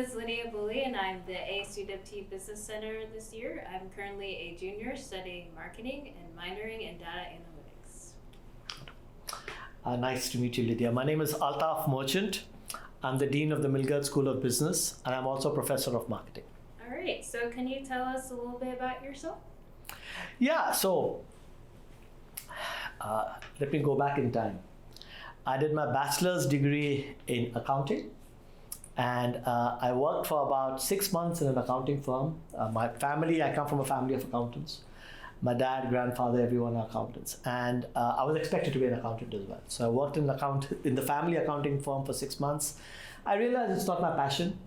is Linnea Bully, and I'm the ASUWT Business Center this year. I'm currently a junior studying marketing and minoring in data analytics. Nice to meet you, Lydia. My name is Altaf Merchant. I'm the Dean of the Milgard School of Business, and I'm also a professor of marketing. All right, so can you tell us a little bit about yourself? Yeah, so let me go back in time. I did my bachelor's degree in accounting, and I worked for about 6 months in an accounting firm. I come from a family of accountants. My dad, grandfather, everyone are accountants, and I was expected to be an accountant as well. So I worked in the family accounting firm for 6 months. I realized it's not my passion,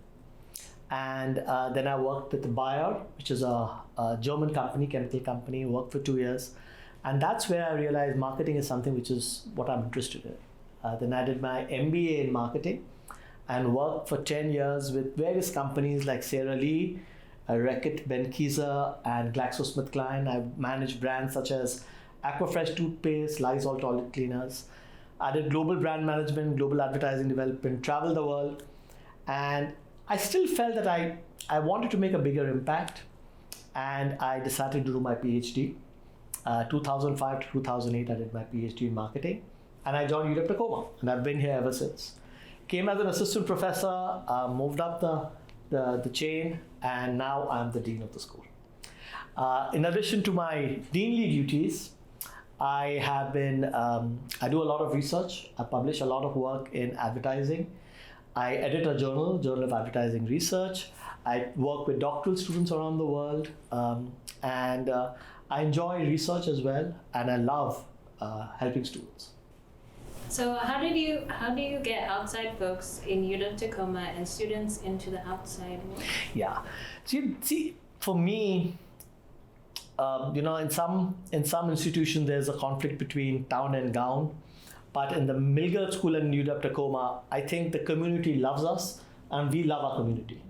and then I worked with Bayer, which is a German company, chemical company. Worked for 2 years, and that's where I realized marketing is something which is what I'm interested in. Then I did my MBA in marketing and worked for 10 years with various companies like Sara Lee, Reckitt Benckiser, and GlaxoSmithKline. I managed brands such as Aquafresh toothpaste, Lysol toilet cleaners. I did global brand management, global advertising development, traveled the world, and I still felt that I wanted to make a bigger impact, and I decided to do my PhD. 2005 to 2008, I did my PhD in marketing. And I joined Tacoma, and I've been here ever since. Came as an assistant professor, moved up the chain, and now I'm the dean of the school. In addition to my deanly duties, I do a lot of research. I publish a lot of work in advertising. I edit a Journal of Advertising Research. I work with doctoral students around the world, and I enjoy research as well, and I love helping students. So how do you get outside folks in Tacoma and students into the outside world? Yeah, see, for me, in some institutions there's a conflict between town and gown, but in the Milgard School in Tacoma, I think the community loves us and we love our community,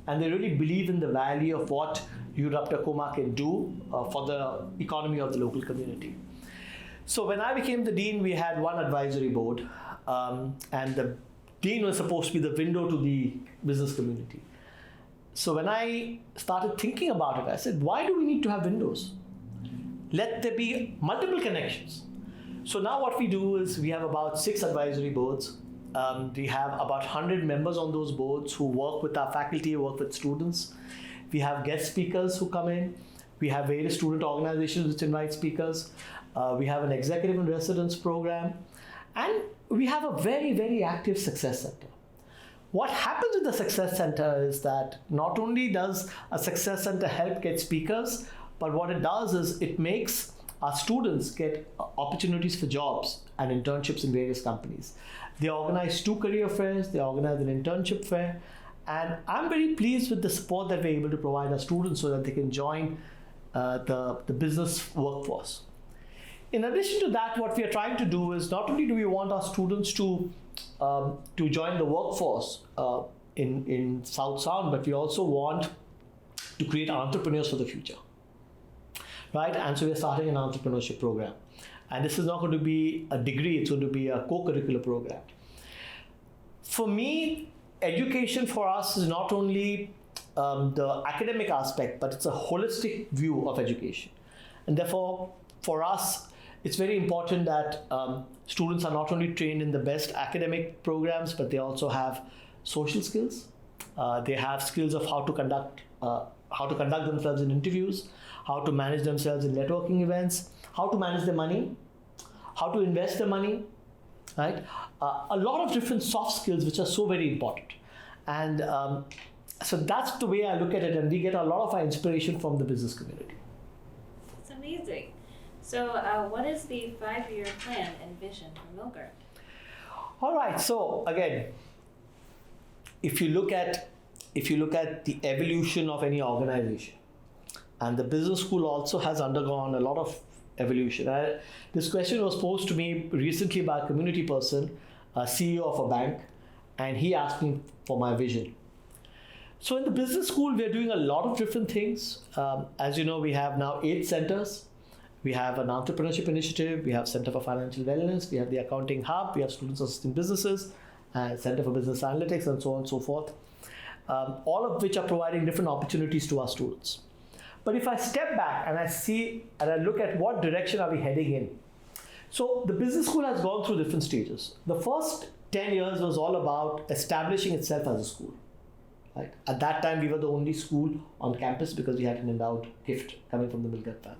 and they really believe in the value of what Tacoma can do for the economy of the local community. So when I became the dean, we had one advisory board, and the dean was supposed to be the window to the business community. So when I started thinking about it, I said, why do we need to have windows? Let there be multiple connections. So now what we do is we have about 6 advisory boards. We have about 100 members on those boards who work with our faculty, work with students. We have guest speakers who come in. We have various student organizations which invite speakers. We have an executive in residence program. And we have a very, very active success center. What happens with the success center is that not only does a success center help get speakers, but what it does is it makes our students get opportunities for jobs and internships in various companies. They organize 2 career fairs, they organize an internship fair, and I'm very pleased with the support that we're able to provide our students so that they can join the business workforce. In addition to that, what we are trying to do is not only do we want our students to join the workforce in South Sound, but we also want to create entrepreneurs for the future. Right? And so we're starting an entrepreneurship program. And this is not going to be a degree, it's going to be a co-curricular program. For me, education for us is not only the academic aspect, but it's a holistic view of education. And therefore, for us, it's very important that students are not only trained in the best academic programs, but they also have social skills. They have skills of how to conduct themselves in interviews, how to manage themselves in networking events, how to manage their money, how to invest their money, right? A lot of different soft skills which are so very important. And so that's the way I look at it, and we get a lot of our inspiration from the business community. That's amazing. So what is the 5-year plan and vision for Milgard? All right, so again, if you look at the evolution of any organization, and the business school also has undergone a lot of evolution. This question was posed to me recently by a community person, a CEO of a bank, and he asked me for my vision. So in the business school, we're doing a lot of different things. As you know, we have now 8 centers. We have an entrepreneurship initiative, we have Center for Financial Wellness, we have the Accounting Hub, we have Students Assisting Businesses, Center for Business Analytics, and so on and so forth. all of which are providing different opportunities to our students. But if I step back and I see and I look at what direction are we heading in, so the business school has gone through different stages. The first 10 years was all about establishing itself as a school. Right? At that time, we were the only school on campus because we had an endowed gift coming from the Milgard family.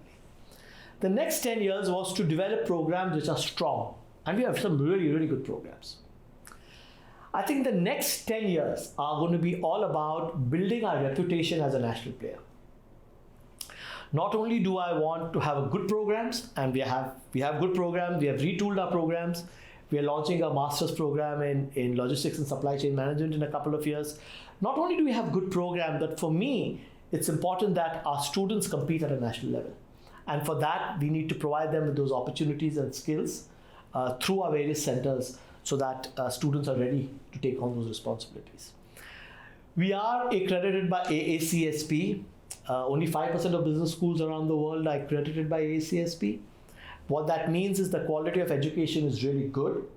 The next 10 years was to develop programs which are strong. And we have some really, really good programs. I think the next 10 years are going to be all about building our reputation as a national player. Not only do I want to have good programs, and we have good programs, we have retooled our programs. We are launching a master's program in logistics and supply chain management in a couple of years. Not only do we have good programs, but for me, it's important that our students compete at a national level. And for that, we need to provide them with those opportunities and skills through our various centers so that students are ready to take on those responsibilities. We are accredited by AACSP. Only 5% of business schools around the world are accredited by AACSP. What that means is the quality of education is really good.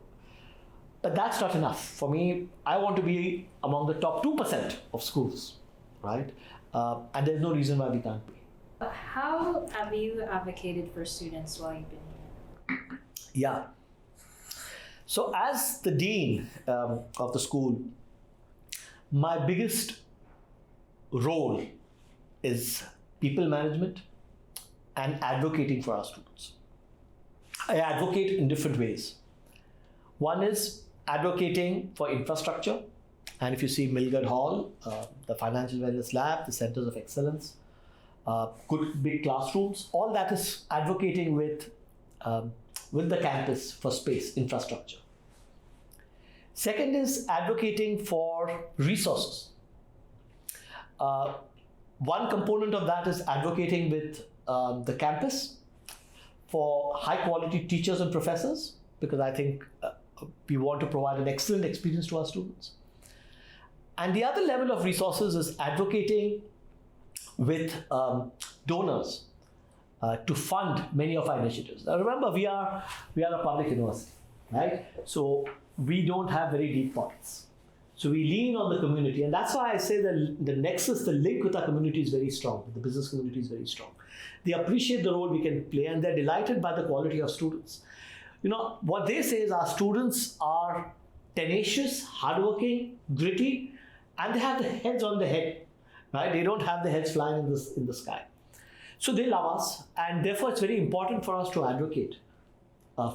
But that's not enough. For me, I want to be among the top 2% of schools, right? And there's no reason why we can't be. How have you advocated for students while you've been here? Yeah. So as the dean of the school, my biggest role is people management and advocating for our students. I advocate in different ways. One is advocating for infrastructure. And if you see Milgard Hall, the Financial Wellness Lab, the Centers of Excellence, good big classrooms, all that is advocating with the campus for space, infrastructure. Second is advocating for resources. One component of that is advocating with the campus for high quality teachers and professors, because I think we want to provide an excellent experience to our students. And the other level of resources is advocating with donors to fund many of our initiatives. Now remember, we are a public university, right? So we don't have very deep pockets. So we lean on the community, and that's why I say that the nexus, the link with our community is very strong. The business community is very strong. They appreciate the role we can play, and they're delighted by the quality of students. You know, what they say is our students are tenacious, hardworking, gritty, and they have the heads on the head, right? They don't have the heads flying in the sky. So they love us, and therefore it's very important for us to advocate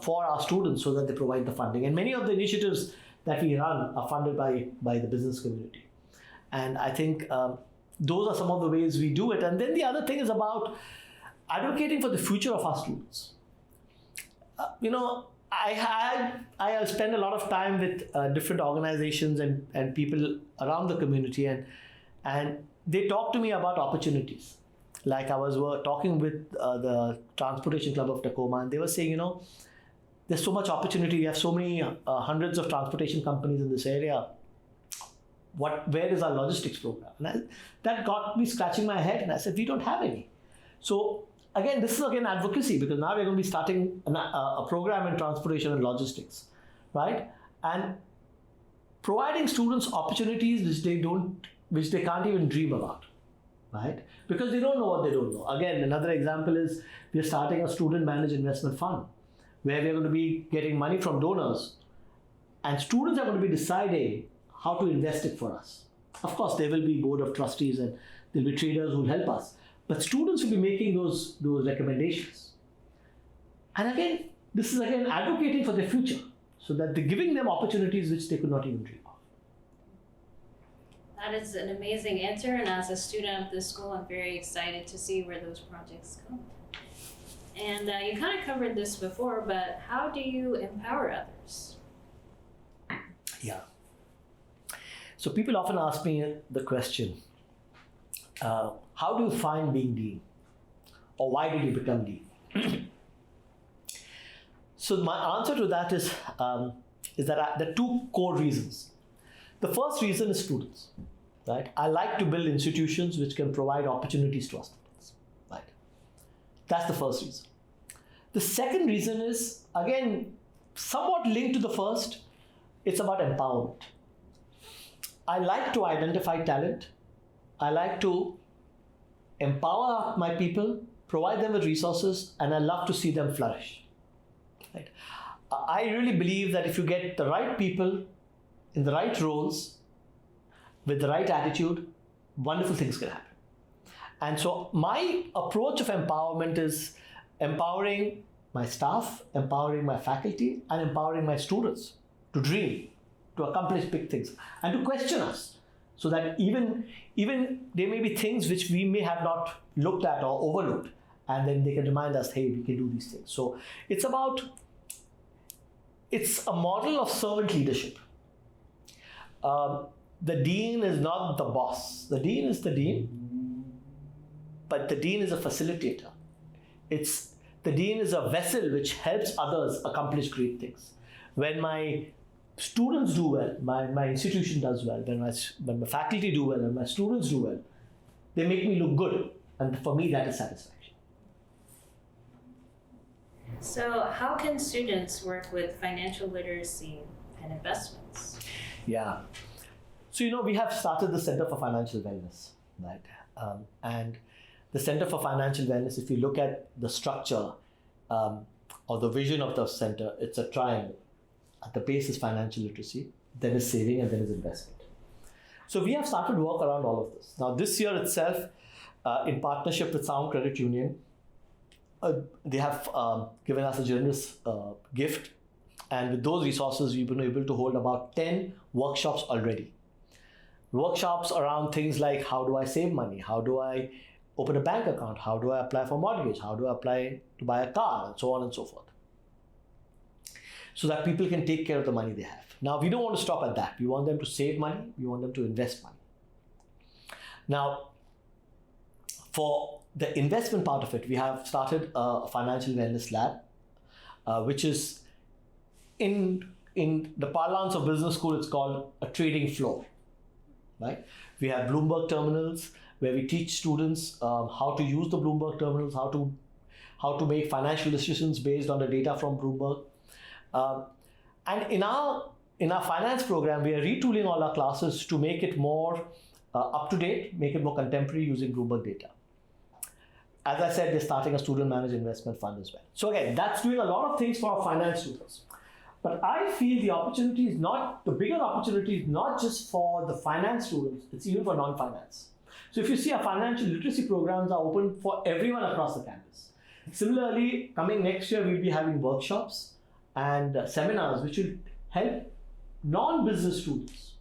for our students so that they provide the funding. And many of the initiatives that we run are funded by the business community. And I think those are some of the ways we do it. And then the other thing is about advocating for the future of our students. I spend a lot of time with different organizations and people around the community, and they talk to me about opportunities. Like I was talking with the Transportation Club of Tacoma, and they were saying, there's so much opportunity. We have so many hundreds of transportation companies in this area. Where is our logistics program? And that got me scratching my head, and I said, we don't have any. So again, this is advocacy, because now we're going to be starting a program in transportation and logistics, right? And providing students opportunities which they can't even dream about, right? Because they don't know what they don't know. Again, another example is we're starting a student managed investment fund, where we're going to be getting money from donors, and students are going to be deciding how to invest it for us. Of course, there will be board of trustees and there'll be traders who will help us, but students will be making those recommendations. And again, this is advocating for their future, so that they're giving them opportunities which they could not even dream of. That is an amazing answer, and as a student of this school, I'm very excited to see where those projects go. And you kind of covered this before, but how do you empower others? Yeah. So people often ask me the question, how do you find being dean? Or why did you become dean? So my answer to that is that there are two core reasons. The first reason is students, right? I like to build institutions which can provide opportunities to our students, right? That's the first reason. The second reason is, again, somewhat linked to the first. It's about empowerment. I like to identify talent. I like to empower my people, provide them with resources, and I love to see them flourish. Right? I really believe that if you get the right people in the right roles with the right attitude, wonderful things can happen. And so my approach of empowerment is empowering my staff, empowering my faculty, and empowering my students to dream, to accomplish big things, and to question us, so that even there may be things which we may have not looked at or overlooked, and then they can remind us, hey, we can do these things. So it's a model of servant leadership. The dean is not the boss. The dean is the dean, but the dean is a facilitator. The dean is a vessel which helps others accomplish great things. When my students do well, my institution does well, when my faculty do well, and my students do well, they make me look good. And for me, that is satisfaction. So how can students work with financial literacy and investments? Yeah. So, we have started the Center for Financial Wellness, right? And the Center for Financial Wellness, if you look at the structure or the vision of the center, it's a triangle. At the base is financial literacy, then is saving, and then is investment. So we have started work around all of this. Now, this year itself, in partnership with Sound Credit Union, they have given us a generous gift. And with those resources, we've been able to hold about 10 workshops already. Workshops around things like, how do I save money? How do I open a bank account? How do I apply for mortgage? How do I apply to buy a car? And so on and so forth. So that people can take care of the money they have. Now, we don't want to stop at that. We want them to save money. We want them to invest money. Now, for the investment part of it, we have started a financial wellness lab, which is in the parlance of business school, it's called a trading floor. Right? We have Bloomberg terminals where we teach students how to use the Bloomberg terminals, how to make financial decisions based on the data from Bloomberg. And in our finance program, we are retooling all our classes to make it more up to date, make it more contemporary using Bloomberg data. As I said, they're starting a student managed investment fund as well. So again, that's doing a lot of things for our finance students. But I feel the bigger opportunity is not just for the finance students, it's even for non-finance. So if you see, our financial literacy programs are open for everyone across the campus. Similarly, coming next year, we'll be having workshops and seminars which will help non-business students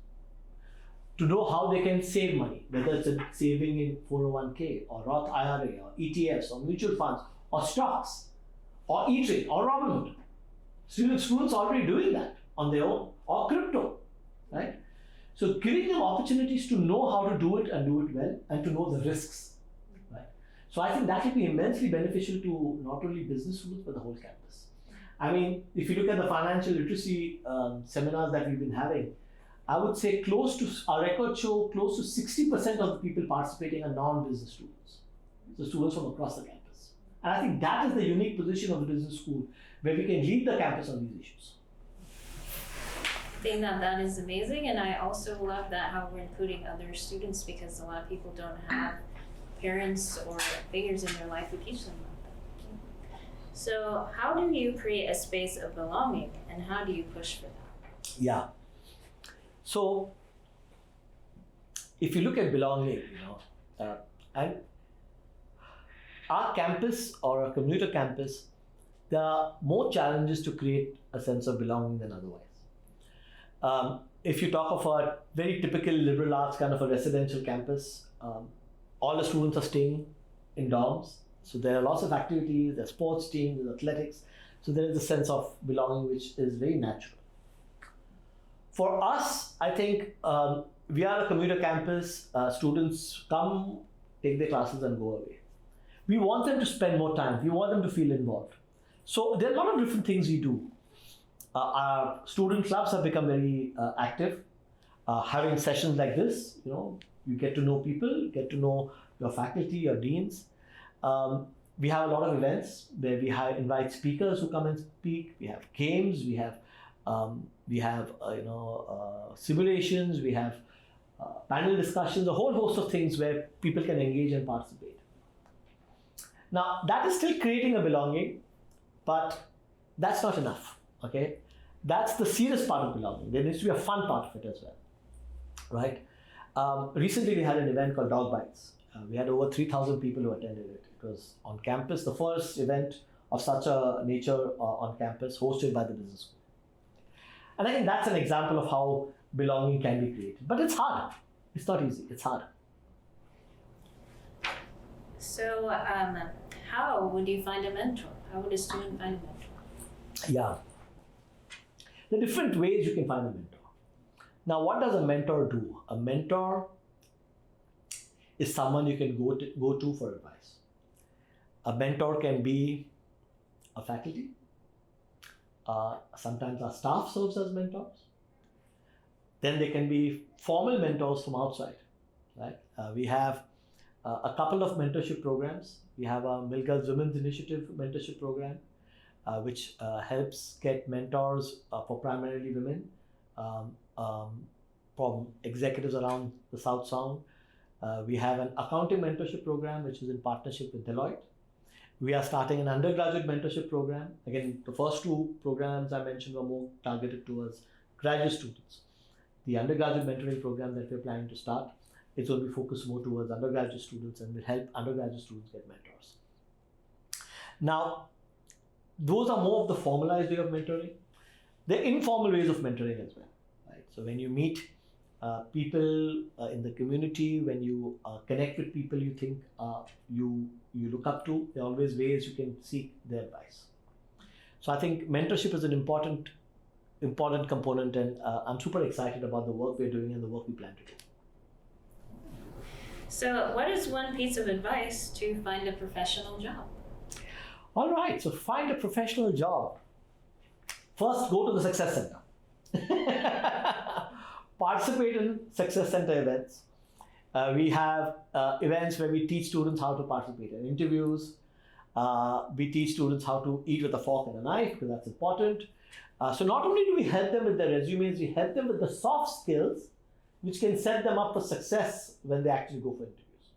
to know how they can save money, whether it's a saving in 401k or Roth IRA or ETFs or mutual funds or stocks or E-Trade or Robinhood. Students already doing that on their own, or crypto, right? So giving them opportunities to know how to do it and do it well, and to know the risks, right? So I think that will be immensely beneficial to not only business students but the whole campus. I mean, if you look at the financial literacy seminars that we've been having, I would say our records show close to 60% of the people participating are non-business students. So students from across the campus. And I think that is the unique position of the business school, where we can lead the campus on these issues. I think that is amazing, and I also love that how we're including other students, because a lot of people don't have parents or figures in their life who teach them about that. So how do you create a space of belonging, and how do you push for that? Yeah. So if you look at belonging, and our campus or a commuter campus, there are more challenges to create a sense of belonging than otherwise. If you talk of a very typical liberal arts kind of a residential campus, all the students are staying in dorms. So there are lots of activities, there are sports teams, there are athletics. So there is a sense of belonging which is very natural. For us, I think we are a commuter campus. Students come, take their classes and go away. We want them to spend more time. We want them to feel involved. So there are a lot of different things we do. Our student clubs have become very active. Having sessions like this, you get to know people, get to know your faculty, your deans. We have a lot of events where we invite speakers who come and speak. We have games. We have simulations. We have panel discussions, a whole host of things where people can engage and participate. Now, that is still creating a belonging, but that's not enough, okay? That's the serious part of belonging. There needs to be a fun part of it as well, right? Recently, we had an event called Dog Bites. We had over 3,000 people who attended it. It was on campus, the first event of such a nature on campus, hosted by the business school. And I think that's an example of how belonging can be created. But it's hard. It's not easy. It's hard. So, how would you find a mentor? How would a student find a mentor? Yeah. There are different ways you can find a mentor. Now, what does a mentor do? A mentor is someone you can go to for advice. A mentor can be a faculty. Sometimes our staff serves as mentors. Then there can be formal mentors from outside, right? We have a couple of mentorship programs. We have a Milgard's Women's Initiative mentorship program, which helps get mentors for primarily women from executives around the South Sound. We have an accounting mentorship program, which is in partnership with Deloitte. We are starting an undergraduate mentorship program. Again, the first two programs I mentioned were more targeted towards graduate students. The undergraduate mentoring program that we're planning to start is going to be focused more towards undergraduate students and will help undergraduate students get mentors. Now, those are more of the formalized way of mentoring. There are informal ways of mentoring as well, right? So when you meet people in the community, when you connect with people you think you look up to, there are always ways you can seek their advice. So I think mentorship is an important component, and I'm super excited about the work we're doing and the work we plan to do. So, what is one piece of advice to find a professional job? All right, so find a professional job. First, go to the Success Center. Participate in Success Center events. We have events where we teach students how to participate in interviews. We teach students how to eat with a fork and a knife, because that's important. So not only do we help them with their resumes, we help them with the soft skills which can set them up for success when they actually go for interviews.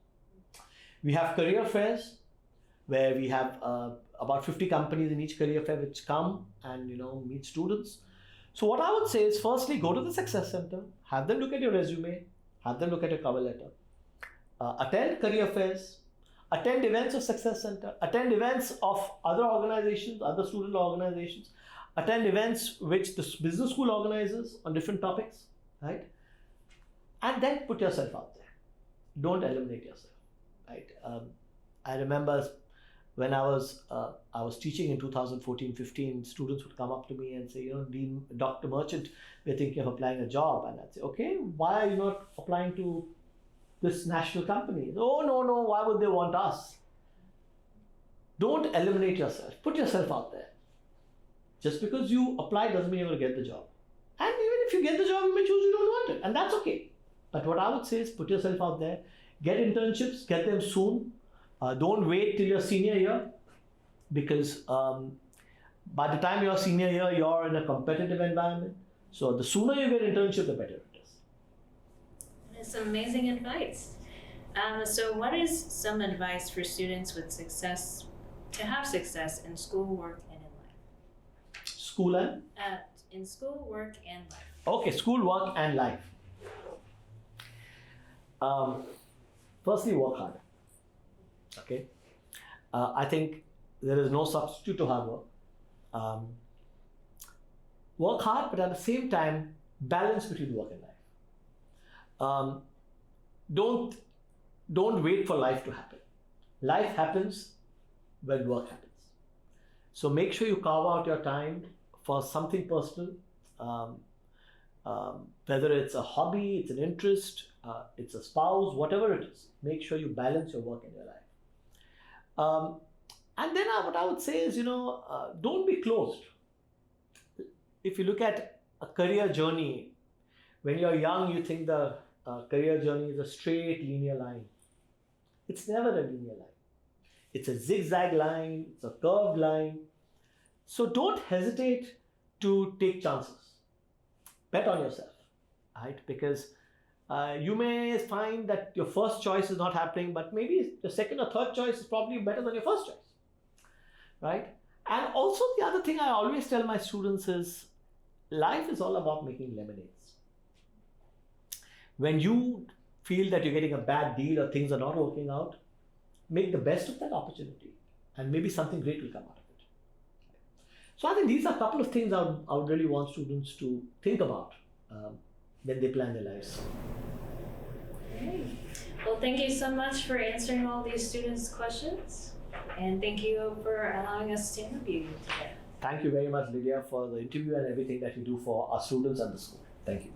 We have career fairs where we have about 50 companies in each career fair which come and meet students. So what I would say is, firstly, go to the Success Center, have them look at your resume, have them look at your cover letter, attend career fairs, attend events of Success Center, attend events of other organizations, other student organizations, attend events which the business school organizes on different topics, right? And then put yourself out there. Don't eliminate yourself, right? I remember when I was teaching in 2014-15, students would come up to me and say, Dean, Dr. Merchant, we're thinking of applying a job. And I'd say, okay, why are you not applying to this national company? Oh, no, why would they want us? Don't eliminate yourself. Put yourself out there. Just because you apply doesn't mean you're going to get the job. And even if you get the job, you may choose you don't want it. And that's okay. But what I would say is, put yourself out there. Get internships, get them soon. Don't wait till your senior year, because by the time you're senior year, you're in a competitive environment. So the sooner you get internship, the better it is. That's amazing advice. So what is some advice for students with success, to have success in school, work, and in life? School and? In school, work, and life. Okay, school, work, and life. Firstly, work hard. Okay, I think there is no substitute to hard work. Work hard, but at the same time, balance between work and life. Don't wait for life to happen. Life happens when work happens. So make sure you carve out your time for something personal. Whether it's a hobby, it's an interest, it's a spouse, whatever it is, make sure you balance your work and your life. And then what I would say is, don't be closed. If you look at a career journey, when you're young, you think the career journey is a straight linear line. It's never a linear line. It's a zigzag line, it's a curved line. So don't hesitate to take chances. Bet on yourself, right? Because You may find that your first choice is not happening, but maybe your second or third choice is probably better than your first choice, right? And also the other thing I always tell my students is life is all about making lemonades. When you feel that you're getting a bad deal or things are not working out, make the best of that opportunity and maybe something great will come out of it. So I think these are a couple of things I would really want students to think about when they plan their lives. Great. Well, thank you so much for answering all these students' questions. And thank you for allowing us to interview you today. Thank you very much, Lydia, for the interview and everything that you do for our students and the school. Thank you.